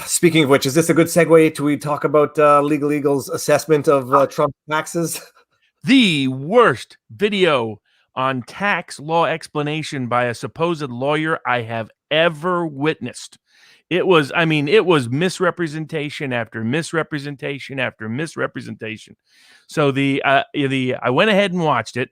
Speaking of which, is this a good segue to we talk about Legal Eagle's assessment of Trump taxes? The worst video on tax law explanation by a supposed lawyer I have ever witnessed. It was misrepresentation after misrepresentation after misrepresentation. So I went ahead and watched it.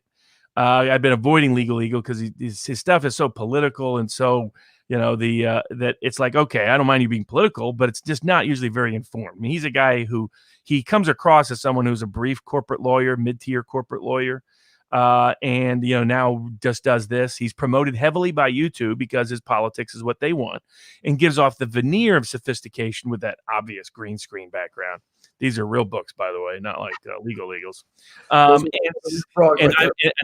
I've been avoiding Legal Eagle because his stuff is so political and so that it's like, okay, I don't mind you being political, but it's just not usually very informed. I mean, he's a guy who he comes across as someone who's a brief corporate lawyer, mid-tier corporate lawyer. And now just does this. He's promoted heavily by YouTube because his politics is what they want, and gives off the veneer of sophistication with that obvious green screen background. These are real books, by the way, not like Legal Eagles. And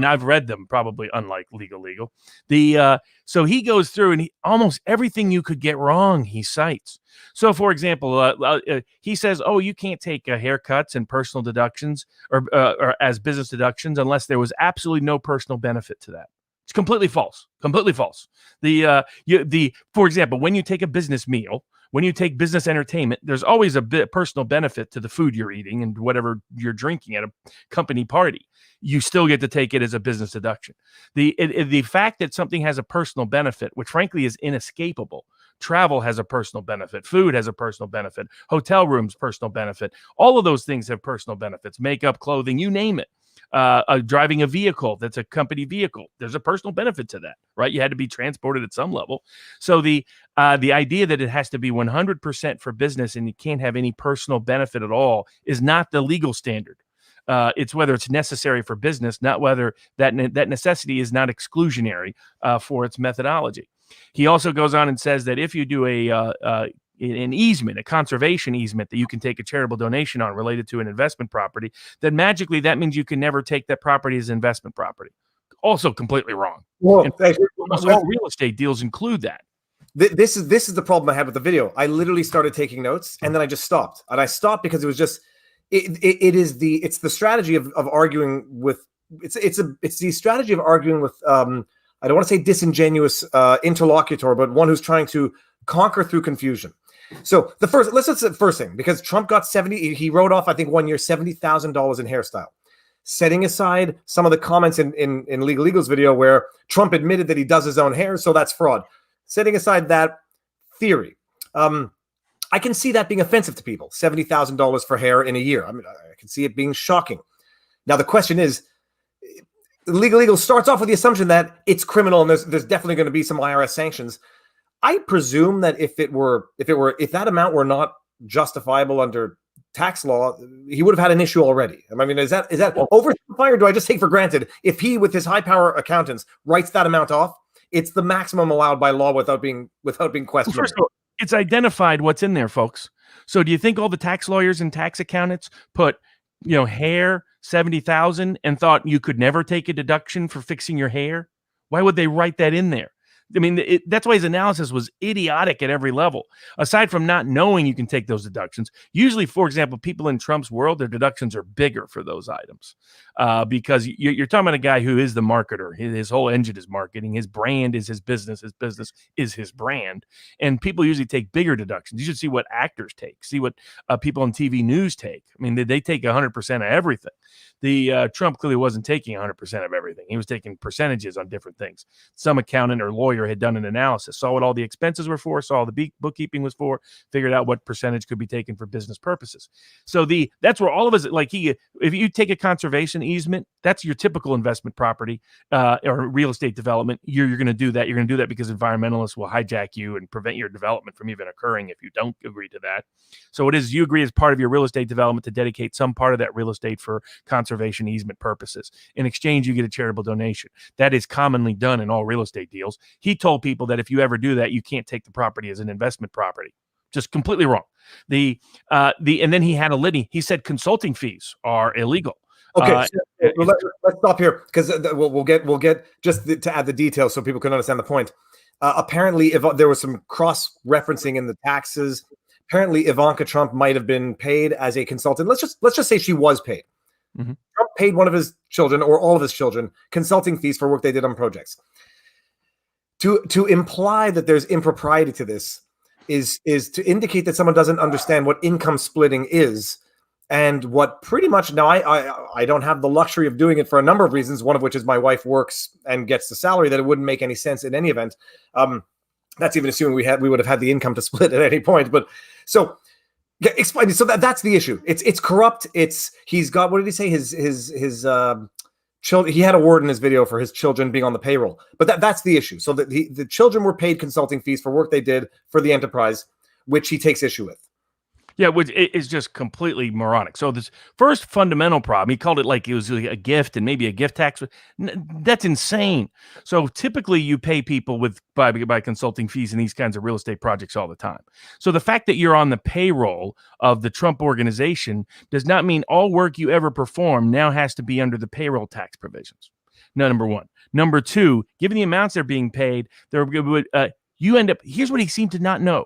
I've read them, probably unlike Legal. So he goes through and almost everything you could get wrong, he cites. So, for example, he says, "Oh, you can't take haircuts and personal deductions or as business deductions unless there was absolutely no personal benefit to that." It's completely false. Completely false. For example, when you take a business meal, when you take business entertainment, there's always a bit personal benefit to the food you're eating and whatever you're drinking at a company party. You still get to take it as a business deduction. The fact that something has a personal benefit, which frankly is inescapable. Travel has a personal benefit. Food has a personal benefit. Hotel rooms, personal benefit. All of those things have personal benefits. Makeup, clothing, you name it. Driving a vehicle that's a company vehicle, there's a personal benefit to that, right? You had to be transported at some level. So the idea that it has to be 100% for business and you can't have any personal benefit at all is not the legal standard. It's whether it's necessary for business, not whether that necessity is not exclusionary for its methodology. He also goes on and says that if you do an easement, a conservation easement that you can take a charitable donation on related to an investment property, then magically that means you can never take that property as investment property. Also completely wrong. Well, almost all real estate deals include that. This is the problem I had with the video. I literally started taking notes and then I just stopped. And I stopped because it was just it's the strategy of arguing with it's the strategy of arguing with I don't want to say disingenuous interlocutor, but one who's trying to conquer through confusion. So let's say the first thing, because Trump got he wrote off, I think 1 year, $70,000 in hairstyle. Setting aside some of the comments in Legal Eagle's video where Trump admitted that he does his own hair, so that's fraud. Setting aside that theory, I can see that being offensive to people. $70,000 for hair in a year. I mean, I can see it being shocking. Now the question is, Legal Eagle starts off with the assumption that it's criminal and there's definitely going to be some IRS sanctions. I presume that if that amount were not justifiable under tax law, he would have had an issue already. I mean, is that oversimplified, or do I just take for granted if he, with his high power accountants, writes that amount off, it's the maximum allowed by law without being questioned? Well, first of all, it's identified what's in there, folks. So do you think all the tax lawyers and tax accountants put hair 70,000 and thought you could never take a deduction for fixing your hair? Why would they write that in there? I mean, that's why his analysis was idiotic at every level. Aside from not knowing you can take those deductions, usually, for example, people in Trump's world, their deductions are bigger for those items because you're talking about a guy who is the marketer. His whole engine is marketing. His brand is his business. His business is his brand. And people usually take bigger deductions. You should see what actors take. See what people on TV news take. I mean, they take 100% of everything. Trump clearly wasn't taking 100% of everything. He was taking percentages on different things. Some accountant or lawyer had done an analysis, saw what all the expenses were for, saw the bookkeeping was for, figured out what percentage could be taken for business purposes. So that's where all of us, if you take a conservation easement, that's your typical investment property or real estate development. You're going to do that. You're going to do that because environmentalists will hijack you and prevent your development from even occurring if you don't agree to that. So it is, you agree as part of your real estate development to dedicate some part of that real estate for conservation easement purposes. In exchange, you get a charitable donation. That is commonly done in all real estate deals. He told people that if you ever do that, you can't take the property as an investment property. Just completely wrong. And then he had a litany. He said consulting fees are illegal. Okay, let's stop here because we'll get just to add the details so people can understand the point. Apparently, if there was some cross-referencing in the taxes, apparently Ivanka Trump might have been paid as a consultant. Let's just say she was paid. Mm-hmm. Trump paid one of his children or all of his children consulting fees for work they did on projects. To imply that there's impropriety to this, is to indicate that someone doesn't understand what income splitting is. And what pretty much now I don't have the luxury of doing it for a number of reasons, one of which is my wife works and gets the salary that it wouldn't make any sense in any event. That's even assuming we would have had the income to split at any point. But so yeah, explain. So that's the issue. It's corrupt. He's got, what did he say? His children. He had a word in his video for his children being on the payroll. But that's the issue. So that the children were paid consulting fees for work they did for the enterprise, which he takes issue with. Yeah, which is just completely moronic. So this first fundamental problem, he called it like it was a gift and maybe a gift tax. That's insane. So typically you pay people by consulting fees in these kinds of real estate projects all the time. So the fact that you're on the payroll of the Trump organization does not mean all work you ever perform now has to be under the payroll tax provisions. Number one. Number two, given the amounts they're being paid, you end up, here's what he seemed to not know.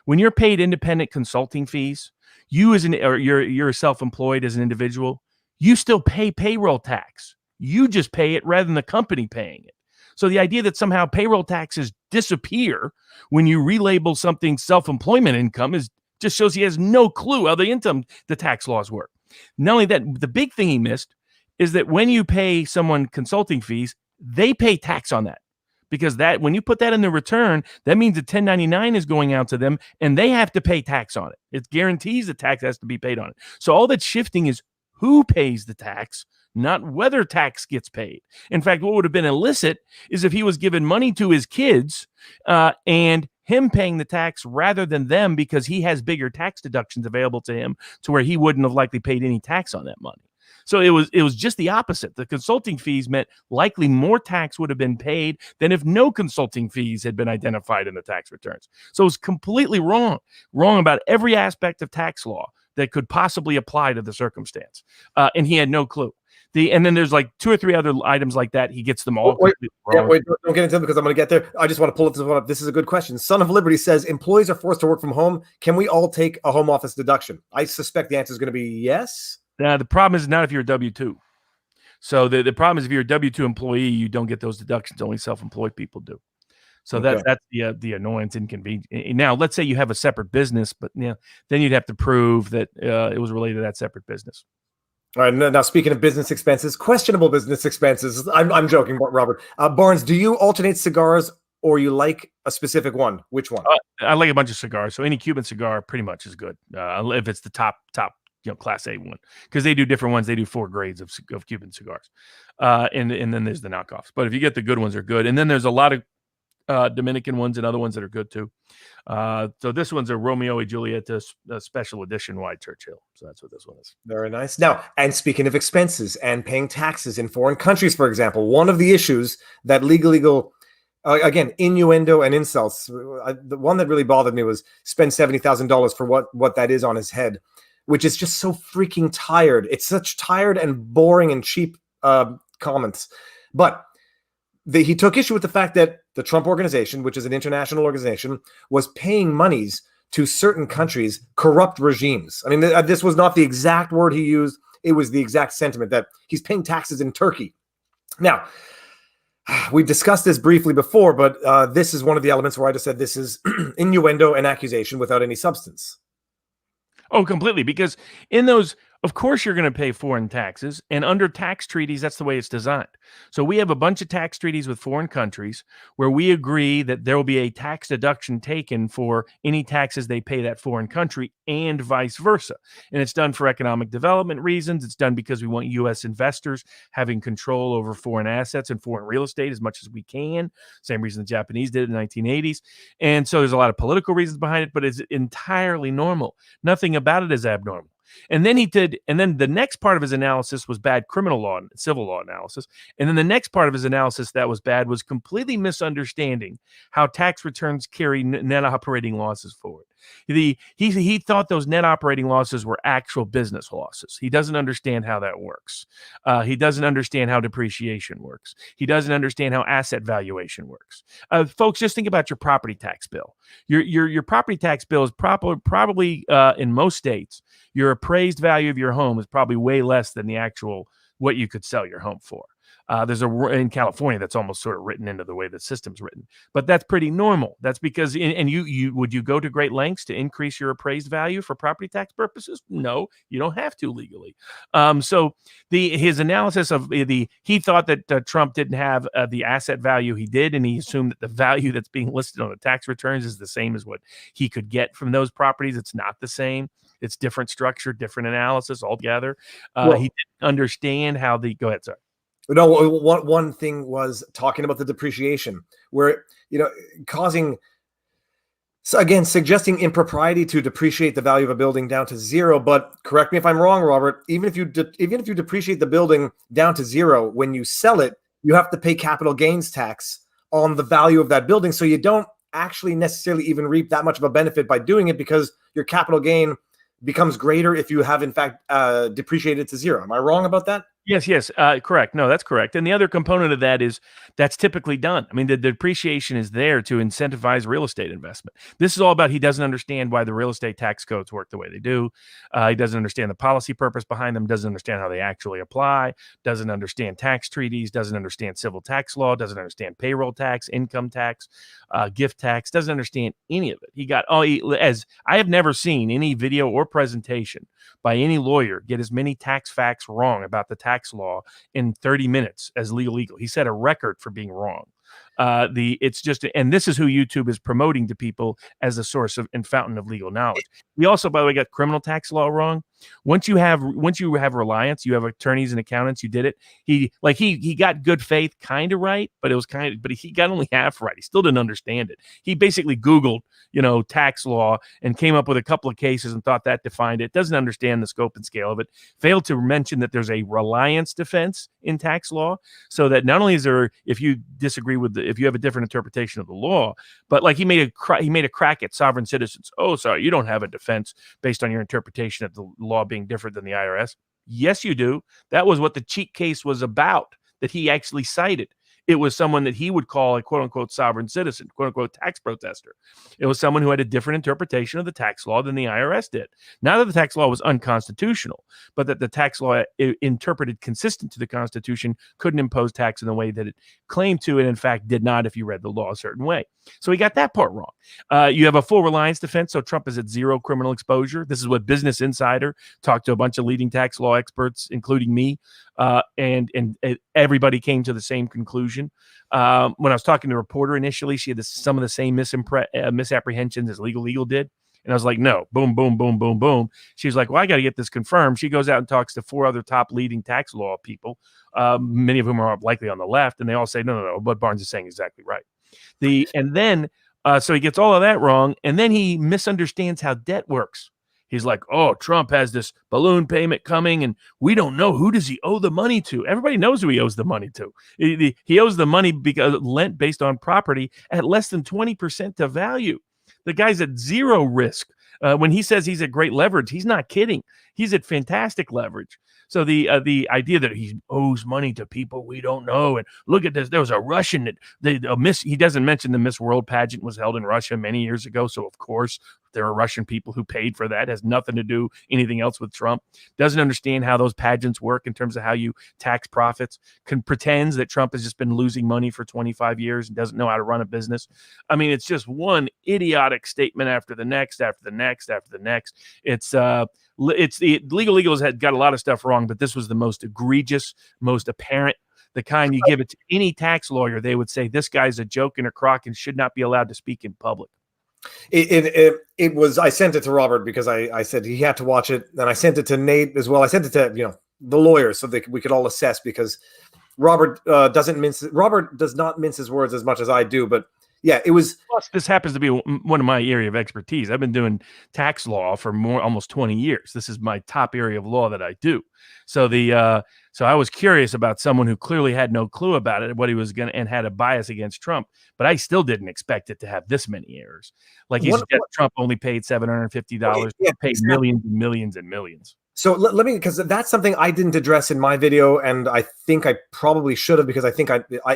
When you're paid independent consulting fees, you're self-employed as an individual, you still pay payroll tax. You just pay it rather than the company paying it. So the idea that somehow payroll taxes disappear when you relabel something self-employment income just shows he has no clue how the tax laws work. Not only that, the big thing he missed is that when you pay someone consulting fees, they pay tax on that. Because when you put that in the return, that means a 1099 is going out to them and they have to pay tax on it. It guarantees the tax has to be paid on it. So all that's shifting is who pays the tax, not whether tax gets paid. In fact, what would have been illicit is if he was giving money to his kids and him paying the tax rather than them, because he has bigger tax deductions available to him to where he wouldn't have likely paid any tax on that money. So it was just the opposite. The consulting fees meant likely more tax would have been paid than if no consulting fees had been identified in the tax returns. So it was completely wrong about every aspect of tax law that could possibly apply to the circumstance. And he had no clue. And then there's like 2 or 3 other items like that. He gets them all. Wait, don't get into it because I'm going to get there. I just want to pull this one up. This is a good question. Son of Liberty says, employees are forced to work from home. Can we all take a home office deduction? I suspect the answer is going to be yes. The problem is not if you're a W-2. So the problem is if you're a W-2 employee, you don't get those deductions. Only self-employed people do. So that's the annoyance, inconvenience. Now, let's say you have a separate business, but then you'd have to prove that it was related to that separate business. All right. Now, speaking of business expenses, questionable business expenses. I'm joking, Robert. Barnes, do you alternate cigars or you like a specific one? Which one? I like a bunch of cigars. So any Cuban cigar pretty much is good. If it's the top Class A one, because they do different ones. They do 4 grades of Cuban cigars, and then there's the knockoffs. But if you get the good ones, are good. And then there's a lot of Dominican ones and other ones that are good too. So this one's a Romeo and Juliet special edition White Churchill. So that's what this one is. Very nice. Now, and speaking of expenses and paying taxes in foreign countries, for example, one of the issues that legal again, innuendo and insults. The one that really bothered me was spend $70,000 for what that is on his head, which is just so freaking tired. It's such tired and boring and cheap comments. But he took issue with the fact that the Trump organization, which is an international organization, was paying monies to certain countries, corrupt regimes. I mean, this was not the exact word he used. It was the exact sentiment that he's paying taxes in Turkey. Now, we've discussed this briefly before, but this is one of the elements where I just said this is innuendo and accusation without any substance. Oh, completely. Because in those, of course, you're going to pay foreign taxes. And under tax treaties, that's the way it's designed. So we have a bunch of tax treaties with foreign countries where we agree that there will be a tax deduction taken for any taxes they pay that foreign country and vice versa. And it's done for economic development reasons. It's done because we want U.S. investors having control over foreign assets and foreign real estate as much as we can. Same reason the Japanese did it in the 1980s. And so there's a lot of political reasons behind it, but it's entirely normal. Nothing about it is abnormal. And then the next part of his analysis was bad criminal law and civil law analysis. And then the next part of his analysis that was bad was completely misunderstanding how tax returns carry net operating losses forward. He thought those net operating losses were actual business losses. He doesn't understand how that works. He doesn't understand how depreciation works. He doesn't understand how asset valuation works. Folks, just think about your property tax bill. Your property tax bill is probably in most states, your appraised value of your home is probably way less than the actual what you could sell your home for. In California that's almost sort of written into the way the system's written, but that's pretty normal. That's because you would you go to great lengths to increase your appraised value for property tax purposes? No, you don't have to legally. So his analysis of he thought that Trump didn't have the asset value he did, and he assumed that the value that's being listed on the tax returns is the same as what he could get from those properties. It's not the same. It's different structure, different analysis altogether. He didn't understand how go ahead, sorry. No, one thing was talking about the depreciation, where causing, so again, suggesting impropriety to depreciate the value of a building down to zero. But correct me if I'm wrong, Robert. Even if you depreciate the building down to zero, when you sell it, you have to pay capital gains tax on the value of that building. So you don't actually necessarily even reap that much of a benefit by doing it, because your capital gain becomes greater if you have in fact depreciated to zero. Am I wrong about that? Yes, correct. No, that's correct. And the other component of that is that's typically done. I mean, the depreciation is there to incentivize real estate investment. This is all about, he doesn't understand why the real estate tax codes work the way they do. He doesn't understand the policy purpose behind them, doesn't understand how they actually apply, doesn't understand tax treaties, doesn't understand civil tax law, doesn't understand payroll tax, income tax, gift tax, doesn't understand any of it. As I have never seen any video or presentation by any lawyer get as many tax facts wrong about the tax law in 30 minutes as Legal Eagle. He set a record for being wrong. It's just, and this is who YouTube is promoting to people as a source of and fountain of legal knowledge. We also, by the way, got criminal tax law wrong. Once you have reliance, you have attorneys and accountants. You did it. He got good faith kind of right, but he got only half right. He still didn't understand it. He basically Googled, tax law and came up with a couple of cases and thought that defined it. Doesn't understand the scope and scale of it. Failed to mention that there's a reliance defense in tax law, so that not only is there, if you disagree with if you have a different interpretation of the law, but like he made a crack at sovereign citizens. Oh, sorry, you don't have a defense based on your interpretation of the law being different than the IRS. Yes, you do. That was what the cheat case was about, that he actually cited. It was someone that he would call a quote unquote sovereign citizen, quote unquote tax protester. It was someone who had a different interpretation of the tax law than the IRS did. Not that the tax law was unconstitutional, but that the tax law interpreted consistent to the Constitution couldn't impose tax in the way that it claimed to, and in fact did not if you read the law a certain way. So he got that part wrong. You have a full reliance defense, so Trump is at zero criminal exposure. This is what Business Insider talked to a bunch of leading tax law experts, including me, and everybody came to the same conclusion. When I was talking to a reporter initially, she had some of the same misapprehensions as Legal Eagle did. And I was like, no, boom, boom, boom, boom, boom. She was like, well, I got to get this confirmed. She goes out and talks to 4 other top leading tax law people, many of whom are likely on the left, and they all say, no, what Barnes is saying is exactly right. So he gets all of that wrong, and then he misunderstands how debt works. He's like, oh, Trump has this balloon payment coming, and we don't know, who does he owe the money to? Everybody knows who he owes the money to. He owes the money because lent based on property at less than 20% to value. The guy's at zero risk. When he says he's at great leverage, he's not kidding. He's at fantastic leverage. So the idea that he owes money to people we don't know, and look at this, there was a Russian he doesn't mention the Miss World pageant was held in Russia many years ago, so of course there are Russian people who paid for that. It has nothing to do anything else with Trump. Doesn't understand how those pageants work in terms of how you tax profits. Pretends that Trump has just been losing money for 25 years and doesn't know how to run a business. I mean, it's just one idiotic statement after the next, after the next, after the next. It's the Legal Eagles had got a lot of stuff wrong, but this was the most egregious, most apparent. The kind you give it to any tax lawyer, they would say this guy's a joke and a crock and should not be allowed to speak in public. It was, I sent it to Robert because I said he had to watch it, and I sent it to Nate as well. I sent it to the lawyers so that we could all assess, because Robert does not mince his words as much as I do, but yeah, it was. Plus, this happens to be one of my area of expertise. I've been doing tax law for almost 20 years. This is my top area of law that I do. So so I was curious about someone who clearly had no clue about it, what he was going to, and had a bias against Trump. But I still didn't expect it to have this many errors. Like Trump only paid $750, paid millions and millions and millions. So let me, because that's something I didn't address in my video, and I think I probably should have, because I think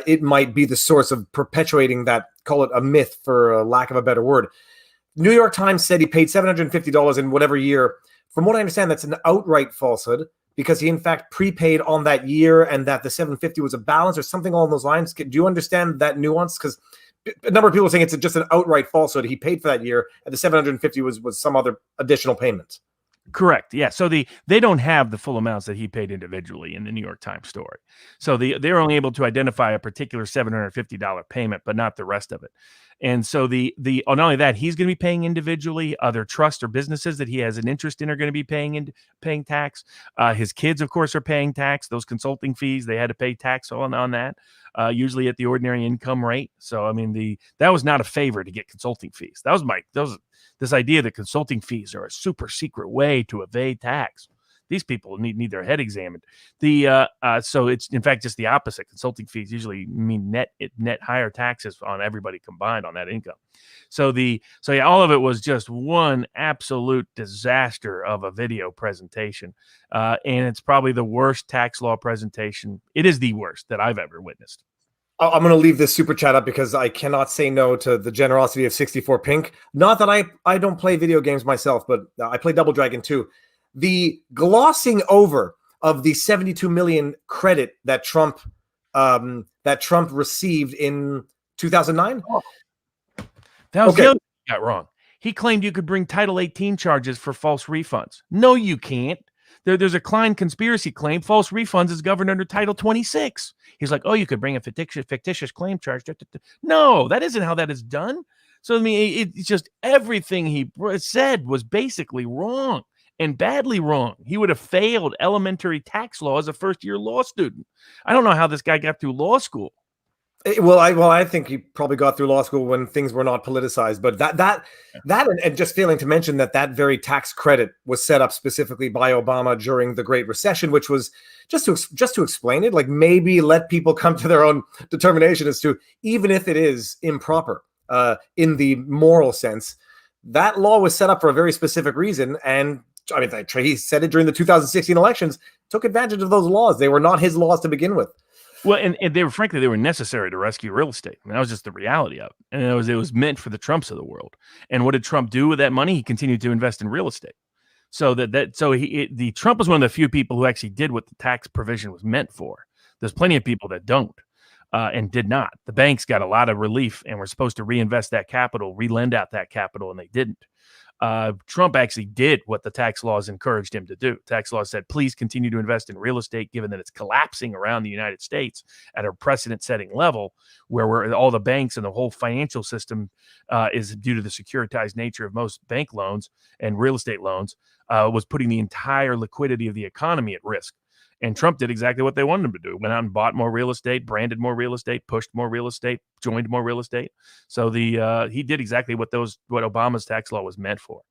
it might be the source of perpetuating that, call it a myth for lack of a better word. New York Times said he paid $750 in whatever year. From what I understand, that's an outright falsehood. because he in fact prepaid on that year and that the 750 was a balance or something along those lines? Do you understand that nuance? Because a number of people are saying it's just an outright falsehood. He paid for that year, and the 750 was some other additional payment. Correct. Yeah. So they don't have the full amounts that he paid individually in the New York Times story. So they're only able to identify a particular $750 payment, but not the rest of it. And so not only that, he's going to be paying individually. Other trusts or businesses that he has an interest in are going to be paying tax. His kids, of course, are paying tax. Those consulting fees, they had to pay tax on that, usually at the ordinary income rate. So I mean, that was not a favor to get consulting fees. That was this idea that consulting fees are a super secret way to evade tax. These people need their head examined. So it's in fact just the opposite. Consulting fees usually mean net higher taxes on everybody combined on that income. So all of it was just one absolute disaster of a video presentation, and it's probably the worst tax law presentation. It is the worst that I've ever witnessed. I'm going to leave this super chat up because I cannot say no to the generosity of 64 Pink. Not that I don't play video games myself, but I play Double Dragon too. The glossing over of the 72 million credit that Trump received in 2009. Oh. That was the other thing he got wrong. He claimed you could bring Title 18 charges for false refunds. No, you can't. There's a Klein conspiracy claim. False refunds is governed under Title 26. He's like, oh, you could bring a fictitious claim charge. No, that isn't how that is done. So, I mean, it's just everything he said was basically wrong and badly wrong. He would have failed elementary tax law as a first-year law student. I don't know how this guy got through law school. Well, I think he probably got through law school when things were not politicized. But that and just failing to mention that very tax credit was set up specifically by Obama during the Great Recession, which was just to explain it, like maybe let people come to their own determination as to, even if it is improper in the moral sense, that law was set up for a very specific reason. And I mean, he said it during the 2016 elections, took advantage of those laws. They were not his laws to begin with. Well, and they were necessary to rescue real estate. I mean, that was just the reality of it. And it was meant for the Trumps of the world. And what did Trump do with that money? He continued to invest in real estate. So the Trump was one of the few people who actually did what the tax provision was meant for. There's plenty of people that don't and did not. The banks got a lot of relief and were supposed to reinvest that capital, relend out that capital, and they didn't. Trump actually did what the tax laws encouraged him to do. Tax laws said, please continue to invest in real estate, given that it's collapsing around the United States at a precedent-setting level where all the banks and the whole financial system is, due to the securitized nature of most bank loans and real estate loans, was putting the entire liquidity of the economy at risk. And Trump did exactly what they wanted him to do. Went out and bought more real estate, branded more real estate, pushed more real estate, joined more real estate. So he did exactly what Obama's tax law was meant for.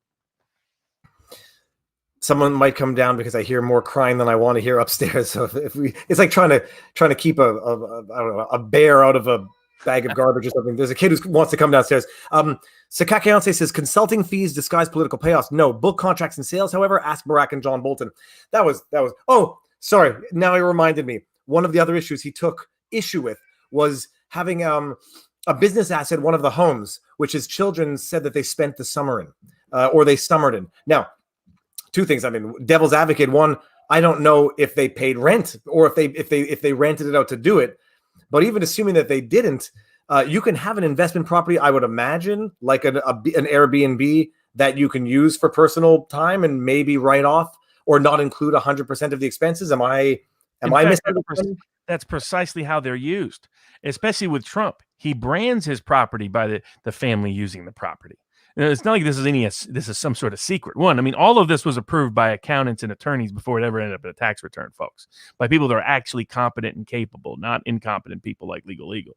Someone might come down because I hear more crying than I want to hear upstairs. So it's like trying to keep I don't know, a bear out of a bag of garbage or something. There's a kid who wants to come downstairs. Sakakayonse says consulting fees disguise political payoffs. No, book contracts and sales. However, ask Barack and John Bolton. That was. Oh, sorry. Now it reminded me. One of the other issues he took issue with was having a business asset, one of the homes, which his children said that they spent the summer in, or they summered in. Now, two things. I mean, devil's advocate. One, I don't know if they paid rent or if they rented it out to do it. But even assuming that they didn't, you can have an investment property, I would imagine, like an Airbnb that you can use for personal time and maybe write off or not include 100% of the expenses. Am I misunderstanding? That's precisely how they're used, especially with Trump. He brands his property by the family using the property. It's not like this is some sort of secret one. I mean, all of this was approved by accountants and attorneys before it ever ended up in a tax return, folks, by people that are actually competent and capable, not incompetent people like Legal Eagle.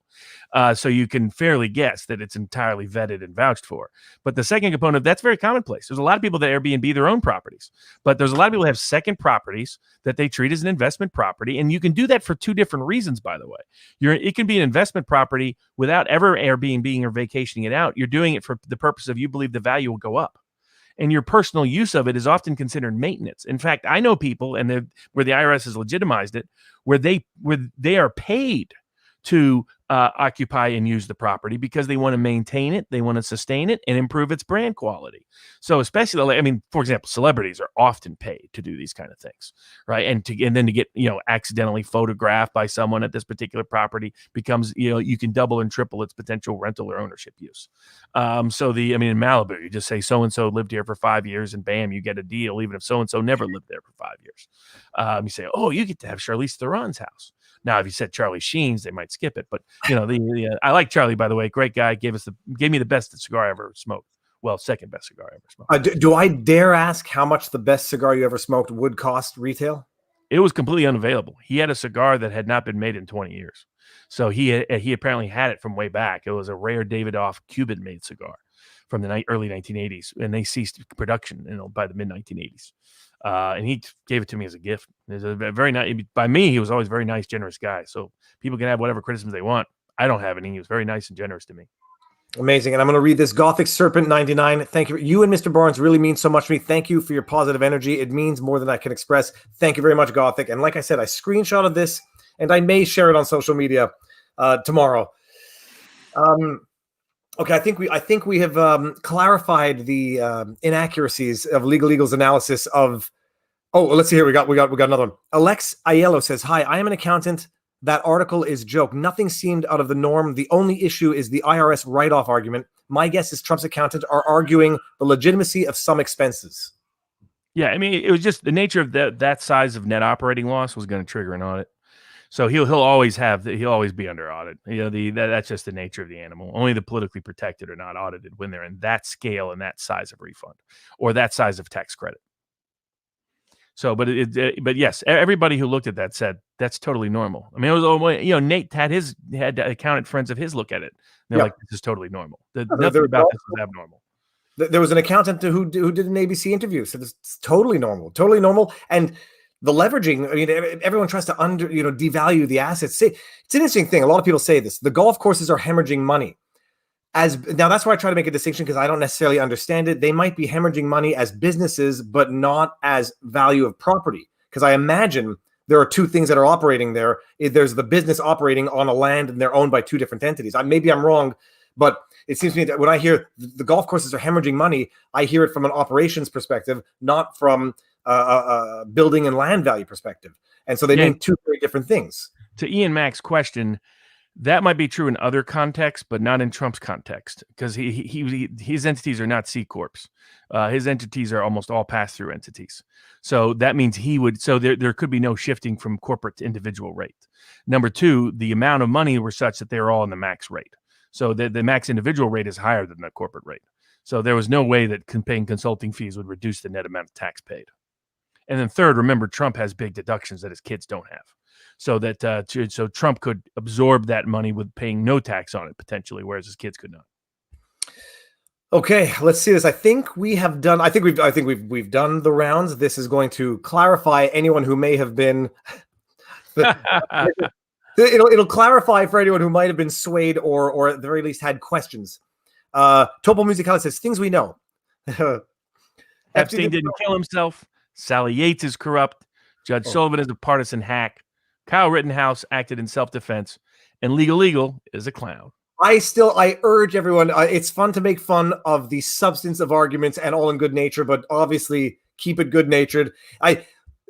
So you can fairly guess that it's entirely vetted and vouched for. But the second component, that's very commonplace. There's a lot of people that Airbnb their own properties, but there's a lot of people that have second properties that they treat as an investment property. And you can do that for two different reasons, by the way. It can be an investment property without ever Airbnb or vacationing it out. You're doing it for the purpose of you believe the value will go up, and your personal use of it is often considered maintenance. In fact, I know people, and where the IRS has legitimized it, where they are paid to occupy and use the property because they want to maintain it, they want to sustain it, and improve its brand quality. So, especially, I mean, for example, celebrities are often paid to do these kind of things, right? And then to get accidentally photographed by someone at this particular property becomes you can double and triple its potential rental or ownership use. In Malibu, you just say so and so lived here for 5 years, and bam, you get a deal, even if so and so never lived there for 5 years. You say, oh, you get to have Charlize Theron's house. Now, if you said Charlie Sheen's, they might skip it. But I like Charlie, by the way, great guy. Gave me the best cigar I ever smoked. Well, second best cigar I ever smoked. Do I dare ask how much the best cigar you ever smoked would cost retail? It was completely unavailable. He had a cigar that had not been made in 20 years. So he apparently had it from way back. It was a rare Davidoff Cuban-made cigar from the early 1980s, and they ceased production by the mid-1980s. And he gave it to me as a gift. It's a very nice. By me, he was always a very nice, generous guy. So people can have whatever criticisms they want. I don't have any. He was very nice and generous to me. Amazing. And I'm going to read this. Gothic Serpent 99. Thank you. You and Mr. Barnes really mean so much to me. Thank you for your positive energy. It means more than I can express. Thank you very much, Gothic. And like I said, I screenshotted this, and I may share it on social media tomorrow. Okay, I think we have clarified the inaccuracies of Legal Eagle's analysis of. Oh, let's see here. We got another one. Alex Aiello says, "Hi, I am an accountant. That article is joke. Nothing seemed out of the norm. The only issue is the IRS write-off argument. My guess is Trump's accountants are arguing the legitimacy of some expenses." Yeah, I mean, it was just the nature of that size of net operating loss was going to trigger an audit. So he'll always be under audit. That's just the nature of the animal. Only the politically protected are not audited when they're in that scale and that size of refund or that size of tax credit. So, but yes, everybody who looked at that said that's totally normal. I mean, it was Nate had accountant friends of his look at it. And they're like, this is totally normal. Nothing about this is abnormal. There was an accountant who did an ABC interview, so it's totally normal, and the leveraging. I mean, everyone tries to devalue the assets. It's an interesting thing. A lot of people say this: the golf courses are hemorrhaging money. Now that's where I try to make a distinction because I don't necessarily understand it. They might be hemorrhaging money as businesses, but not as value of property. Because I imagine there are two things that are operating there. There's the business operating on a land and they're owned by two different entities. Maybe I'm wrong, but it seems to me that when I hear the golf courses are hemorrhaging money, I hear it from an operations perspective, not from a building and land value perspective. And so they mean two very different things. To Ian Mack's question, that might be true in other contexts, but not in Trump's context, because his entities are not C corps. His entities are almost all pass-through entities. So that means there could be no shifting from corporate to individual rate. Number two, the amount of money were such that they're all in the max rate. So the max individual rate is higher than the corporate rate. So there was no way that paying consulting fees would reduce the net amount of tax paid. And then third, remember, Trump has big deductions that his kids don't have. So that so Trump could absorb that money with paying no tax on it potentially, whereas his kids could not. Okay, let's see this. I think we've done the rounds. This is going to clarify anyone who may have been. It'll clarify for anyone who might have been swayed or at the very least had questions. Topo Musicale says things we know. Epstein didn't kill himself. Sally Yates is corrupt. Judge Sullivan is a partisan hack. Kyle Rittenhouse acted in self-defense, and Legal Eagle is a clown. I urge everyone. It's fun to make fun of the substance of arguments and all in good nature, but obviously keep it good-natured.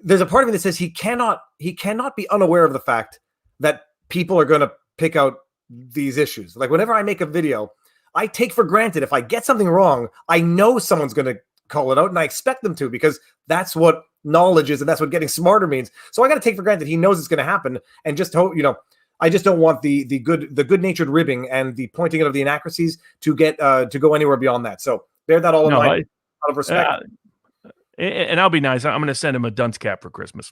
There's a part of me that says he cannot be unaware of the fact that people are going to pick out these issues. Like whenever I make a video, I take for granted if I get something wrong, I know someone's going to call it out, and I expect them to because that's what knowledge is, and that's what getting smarter means. So I got to take for granted he knows it's going to happen, and just hope I just don't want the good-natured ribbing and the pointing out of the inaccuracies to get to go anywhere beyond that. So bear that all in mind. Out of respect. And I'll be nice. I'm going to send him a dunce cap for Christmas.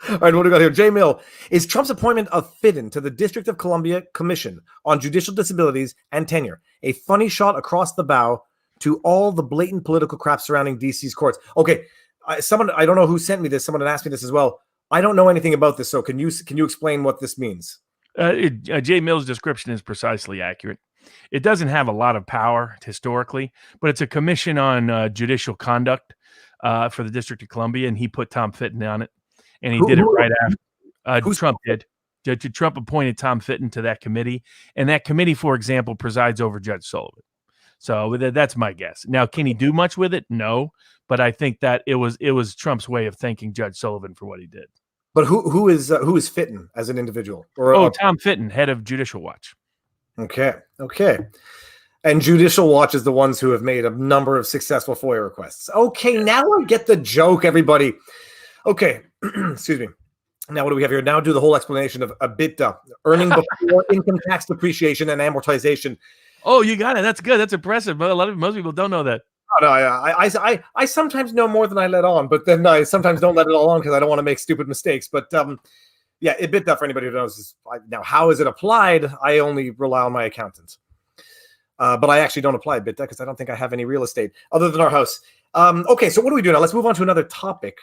All right, what do we got here? Jay Mill, is Trump's appointment of Fitton to the District of Columbia Commission on Judicial Disabilities and Tenure a funny shot across the bow to all the blatant political crap surrounding DC's courts? Okay, I don't know who sent me this. Someone had asked me this as well. I don't know anything about this, so can you explain what this means? Jay Mill's description is precisely accurate. It doesn't have a lot of power historically, but it's a commission on judicial conduct for the District of Columbia, and he put Tom Fitton on it, and he did it right after Trump did. Trump appointed Tom Fitton to that committee, and that committee, for example, presides over Judge Sullivan. So that's my guess. Now, can he do much with it? No, but I think that it was Trump's way of thanking Judge Sullivan for what he did. But who is Fitton as an individual? Or Tom Fitton, head of Judicial Watch. Okay. And Judicial Watch is the ones who have made a number of successful FOIA requests. Okay, now I get the joke, everybody. Okay, excuse me. Now what do we have here? Now do the whole explanation of EBITDA, earning before income tax depreciation and amortization. Oh, you got it. That's good. That's impressive. But most people don't know that. Oh, no, I sometimes know more than I let on, but then I sometimes don't let it all on because I don't want to make stupid mistakes. But yeah, EBITDA, for anybody who knows, is now how is it applied? I only rely on my accountants. But I actually don't apply EBITDA because I don't think I have any real estate other than our house. Okay, so what do we do now? Let's move on to another topic.